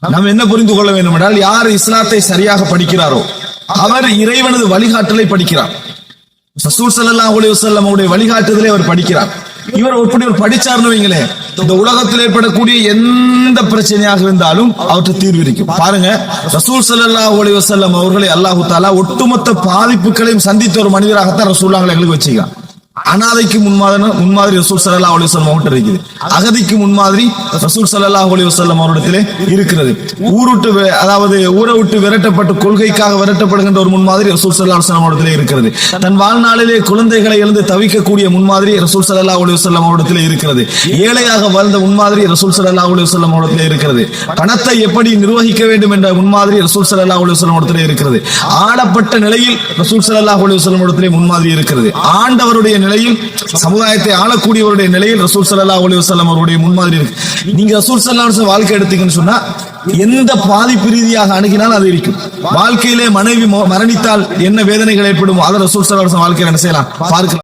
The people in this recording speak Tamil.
நாம் என்ன புரிந்து கொள்ள வேண்டும் என்றால், யார் இஸ்லாத்தை சரியாக படிக்கிறாரோ அவர் இறைவனது வழிகாட்டலை படிக்கிறார். ரசூல் ஸல்லல்லாஹு அலைஹி வஸல்லம் அவருடைய வழிகாட்டுதலை அவர் படிக்கிறார். இவர் எப்படி ஒரு படிச்சார்னு வைங்களேன், இந்த உலகத்தில் ஏற்படக்கூடிய எந்த பிரச்சனையாக இருந்தாலும் அவற்றை தீர்வு இருக்கும். பாருங்க, ரசூல் ஸல்லல்லாஹு அலைஹி வஸல்லம் அவர்களை அல்லாஹ் தஆலா ஒட்டுமொத்த பாதிப்புகளையும் சந்தித்த ஒரு மனிதராகத்தான் ரசூலுல்லாஹ் எங்களுக்கு வச்சுக்கிறான். அனாதைக்கு முன்மாதிரி ரசூல் ஸல்லல்லாஹு அலைஹி வஸல்லம் அவர்கிட்ட இருக்குது. அகதிக்கு முன்மாதிரி ரசூல் ஸல்லல்லாஹு அலைஹி வஸல்லம் அவரிடத்திலே இருக்கிறது. ஊரை விட்டு விரட்டப்பட்டு கொள்கைக்காக விரட்டப்படுகின்ற ஒரு முன்மாதிரி ரசூல் ஸல்லல்லாஹு அலைஹி வஸல்லம் அவரிடத்திலே இருக்கிறது. தன் வாழ்நாளிலே குழந்தைகளை இழந்து தவிக்கக்கூடிய முன்மாதிரி ரசூல் ஸல்லல்லாஹு அலைஹி வஸல்லம் அவரிடத்திலே இருக்கிறது. ஏழையாக வாழ்ந்த முன்மாதிரி ரசூல் ஸல்லல்லாஹு அலைஹி வஸல்லம் அவரிடத்திலே இருக்கிறது. பணத்தை எப்படி நிர்வகிக்க வேண்டும் என்ற முன்மாதிரி ரசூல் ஸல்லல்லாஹு அலைஹி வஸல்லம் அவரிடத்திலே இருக்கிறது. ஆளப்பட்ட நிலையில் ரசூல் ஸல்லல்லாஹு அலைஹி வஸல்லம் அவரிடத்திலே முன்மாதிரி இருக்கிறது. ஆண்டவருடைய நிலையில், சமுதாயத்தை ஆளக்கூடியவருடைய நிலையில் ரசூல் ஸல்லல்லாஹு அலைஹி வஸல்லம் அவருடைய முன்மாதிரி இருக்கு. நீங்க ரசூல் ஸல்லல்லாஹு அலைஹி வஸல்லம் வாழ்க்கை எடுத்தீங்கன்னு சொன்னா எந்த பாதிப்பு ரீதியாக அணுகினால் அது இருக்கும். வாழ்க்கையிலே மனைவி மரணித்தால் என்ன வேதனைகள் ஏற்படுமோ அதை ரசூல் ஸல்லல்லாஹு அலைஹி வஸல்லம் வாழ்க்கையில் என்ன செய்யலாம் பார்க்கலாம்.